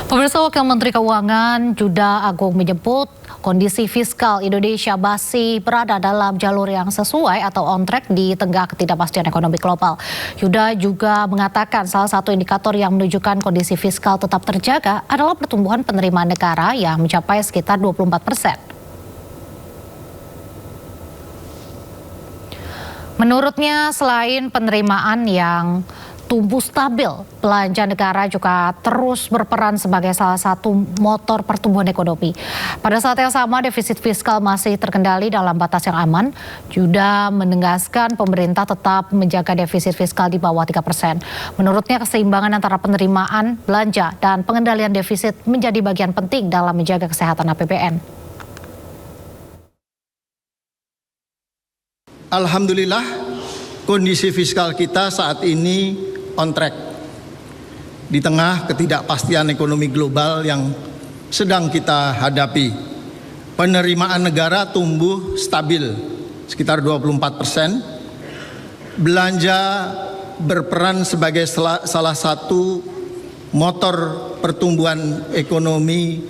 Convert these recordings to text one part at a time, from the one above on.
Pemirsa, Wakil Menteri Keuangan Juda Agung menyebut kondisi fiskal Indonesia masih berada dalam jalur yang sesuai atau on track di tengah ketidakpastian ekonomi global. Juda juga mengatakan salah satu indikator yang menunjukkan kondisi fiskal tetap terjaga adalah pertumbuhan penerimaan negara yang mencapai sekitar 24%. Menurutnya, selain penerimaan yang tumbuh stabil, belanja negara juga terus berperan sebagai salah satu motor pertumbuhan ekonomi. Pada saat yang sama, defisit fiskal masih terkendali dalam batas yang aman. Juda menegaskan pemerintah tetap menjaga defisit fiskal di bawah 3%. Menurutnya, keseimbangan antara penerimaan, belanja, dan pengendalian defisit menjadi bagian penting dalam menjaga kesehatan APBN. Alhamdulillah, kondisi fiskal kita saat ini on track di tengah ketidakpastian ekonomi global yang sedang kita hadapi. Penerimaan negara tumbuh stabil sekitar 24%. Belanja berperan sebagai salah satu motor pertumbuhan ekonomi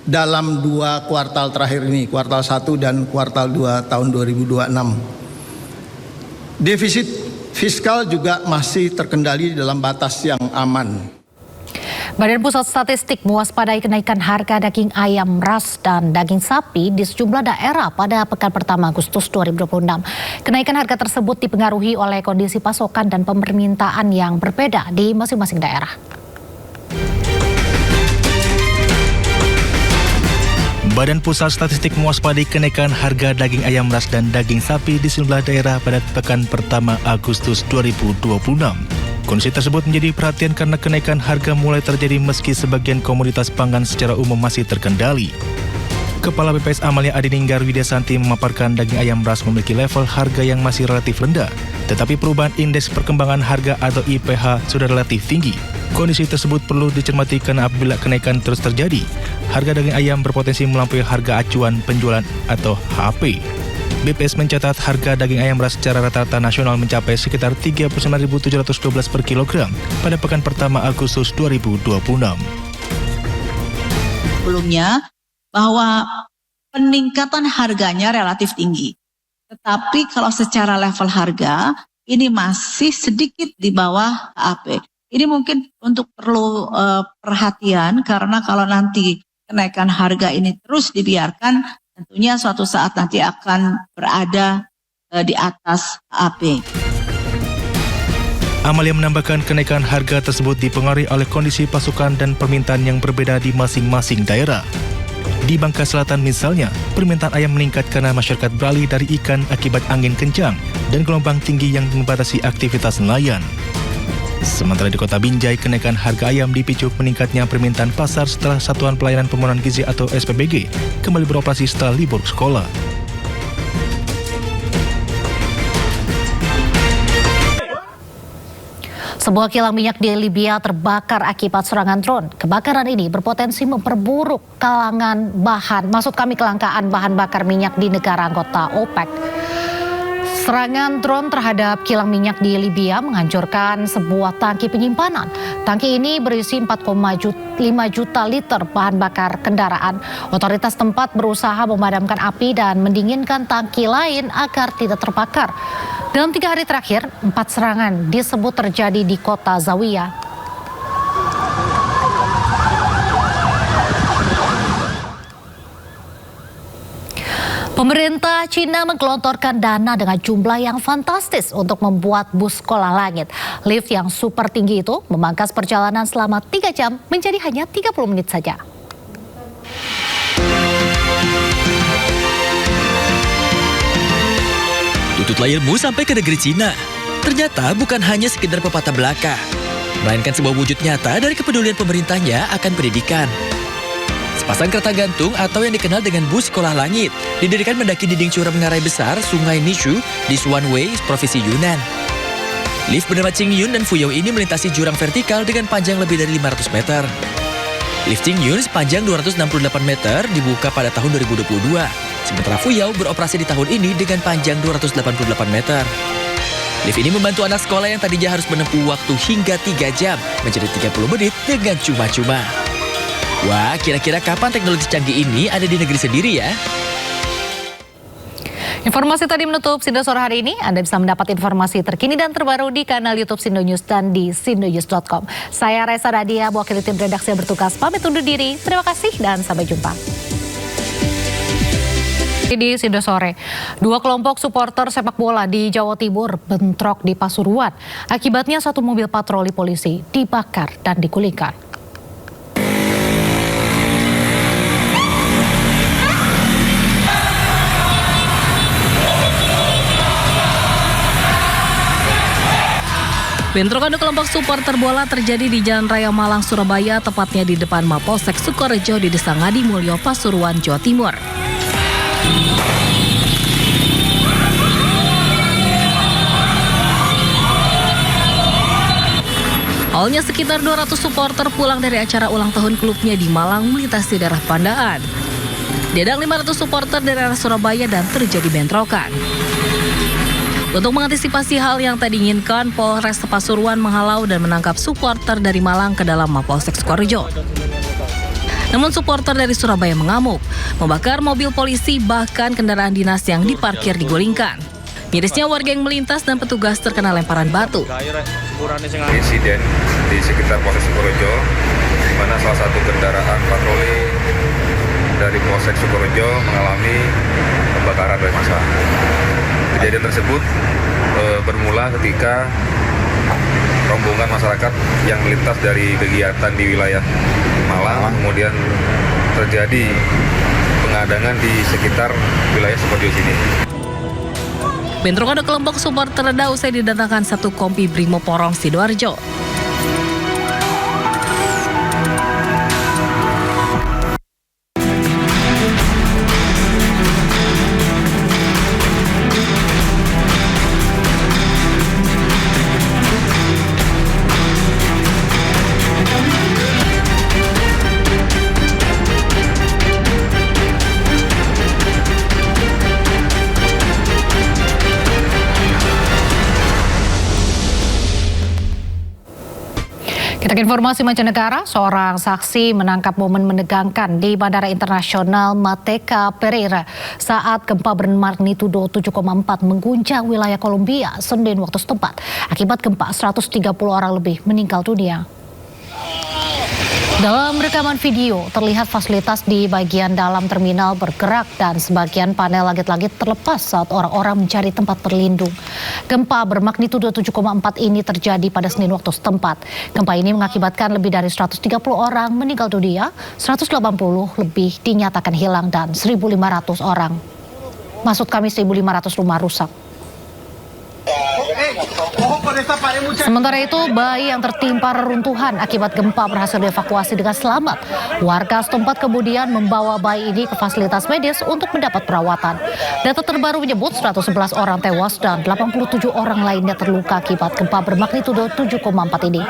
dalam 2 kuartal terakhir ini, kuartal 1 dan kuartal 2 tahun 2026. Defisit fiskal juga masih terkendali dalam batas yang aman. Badan Pusat Statistik mewaspadai kenaikan harga daging ayam ras dan daging sapi di sejumlah daerah pada pekan pertama Agustus 2026. Kenaikan harga tersebut dipengaruhi oleh kondisi pasokan dan permintaan yang berbeda di masing-masing daerah. Badan Pusat Statistik mewaspadai kenaikan harga daging ayam ras dan daging sapi di sejumlah daerah pada pekan pertama Agustus 2026. Kondisi tersebut menjadi perhatian karena kenaikan harga mulai terjadi meski sebagian komoditas pangan secara umum masih terkendali. Kepala BPS Amalia Adininggar Widyasanti memaparkan daging ayam ras memiliki level harga yang masih relatif rendah, tetapi perubahan indeks perkembangan harga atau IPH sudah relatif tinggi. Kondisi tersebut perlu dicermati karena apabila kenaikan terus terjadi, harga daging ayam berpotensi melampaui harga acuan penjualan atau HAP. BPS mencatat harga daging ayam ras secara rata-rata nasional mencapai sekitar Rp39.712 per kilogram pada pekan pertama Agustus 2026. Sebelumnya, bahwa peningkatan harganya relatif tinggi. Tetapi kalau secara level harga, ini masih sedikit di bawah HAP. Ini mungkin untuk perlu perhatian karena kalau nanti kenaikan harga ini terus dibiarkan, tentunya suatu saat nanti akan berada di atas HAP. Amalia menambahkan kenaikan harga tersebut dipengaruhi oleh kondisi pasokan dan permintaan yang berbeda di masing-masing daerah. Di Bangka Selatan misalnya, permintaan ayam meningkat karena masyarakat beralih dari ikan akibat angin kencang dan gelombang tinggi yang membatasi aktivitas nelayan. Sementara di Kota Binjai, kenaikan harga ayam dipicu meningkatnya permintaan pasar setelah Satuan Pelayanan Pemenuhan Gizi atau SPBG kembali beroperasi setelah libur sekolah. Sebuah kilang minyak di Libya terbakar akibat serangan drone. Kebakaran ini berpotensi memperburuk kelangkaan bahan bakar minyak di negara anggota OPEC. Serangan drone terhadap kilang minyak di Libya menghancurkan sebuah tangki penyimpanan. Tangki ini berisi 4,5 juta liter bahan bakar kendaraan. Otoritas tempat berusaha memadamkan api dan mendinginkan tangki lain agar tidak terbakar. Dalam 3 hari terakhir, 4 serangan disebut terjadi di kota Zawiya. Pemerintah Cina menggelontorkan dana dengan jumlah yang fantastis untuk membuat bus sekolah langit. Lift yang super tinggi itu memangkas perjalanan selama 3 jam menjadi hanya 30 menit saja. Tutut layarmu sampai ke negeri Cina. Ternyata bukan hanya sekedar pepatah belaka, melainkan sebuah wujud nyata dari kepedulian pemerintahnya akan pendidikan. Sepasang kereta gantung atau yang dikenal dengan bus sekolah langit didirikan mendaki dinding curam ngarai besar Sungai Nishu di Suanwei, Provinsi Yunnan. Lift bernama Qingyun dan Fuyao ini melintasi jurang vertikal dengan panjang lebih dari 500 meter. Lift Qingyun sepanjang 268 meter dibuka pada tahun 2022. Sementara Fuyao beroperasi di tahun ini dengan panjang 288 meter. Lift ini membantu anak sekolah yang tadinya harus menempuh waktu hingga 3 jam menjadi 30 menit dengan cuma-cuma. Wah, kira-kira kapan teknologi canggih ini ada di negeri sendiri ya? Informasi tadi menutup Sindo Sore hari ini. Anda bisa mendapat informasi terkini dan terbaru di kanal YouTube Sindo News dan di sindonews.com. Saya Reza Radia, wakil tim redaksi yang bertugas pamit undur diri. Terima kasih dan sampai jumpa. Di Sindo Sore, 2 kelompok supporter sepak bola di Jawa Timur bentrok di Pasuruan. Akibatnya 1 mobil patroli polisi dibakar dan digulingkan. Bentrokan 2 kelompok supporter bola terjadi di Jalan Raya Malang, Surabaya, tepatnya di depan Mapolsek Sukorejo di Desa Ngadimulyo, Pasuruan, Jawa Timur. Awalnya sekitar 200 supporter pulang dari acara ulang tahun klubnya di Malang melintasi daerah Pandaan. Diadang 500 supporter dari arah Surabaya dan terjadi bentrokan. Untuk mengantisipasi hal yang tak diinginkan, Polres Pasuruan menghalau dan menangkap supporter dari Malang ke dalam Mapolsek Sukorejo. Namun supporter dari Surabaya mengamuk, membakar mobil polisi bahkan kendaraan dinas yang diparkir digulingkan. Mirisnya warga yang melintas dan petugas terkena lemparan batu. Insiden di sekitar Polsek Sukorejo, di mana salah satu kendaraan patroli dari Polsek Sukorejo mengalami pembakaran oleh massa. Kejadian tersebut bermula ketika rombongan masyarakat yang melintas dari kegiatan di wilayah Malang, kemudian terjadi pengadangan di sekitar wilayah Sukorejo sini. Bentrokan 2 kelompok supporter reda usai didatangkan 1 kompi Brimo Porong Sidoarjo. Kita ke informasi mancanegara, seorang saksi menangkap momen menegangkan di Bandara Internasional Mateca Pereira saat gempa bermagnitudo 7,4 mengguncang wilayah Kolombia Senin waktu setempat. Akibat gempa 130 orang lebih meninggal dunia. Dalam rekaman video, terlihat fasilitas di bagian dalam terminal bergerak dan sebagian panel langit-langit terlepas saat orang-orang mencari tempat berlindung. Gempa bermagnitudo 7,4 ini terjadi pada Senin waktu setempat. Gempa ini mengakibatkan lebih dari 130 orang meninggal dunia, 180 lebih dinyatakan hilang dan 1.500 orang. Maksud kami 1.500 rumah rusak. Sementara itu, bayi yang tertimpa reruntuhan akibat gempa berhasil dievakuasi dengan selamat. Warga setempat kemudian membawa bayi ini ke fasilitas medis untuk mendapat perawatan. Data terbaru menyebut 111 orang tewas dan 87 orang lainnya terluka akibat gempa bermagnitudo 7,4 ini.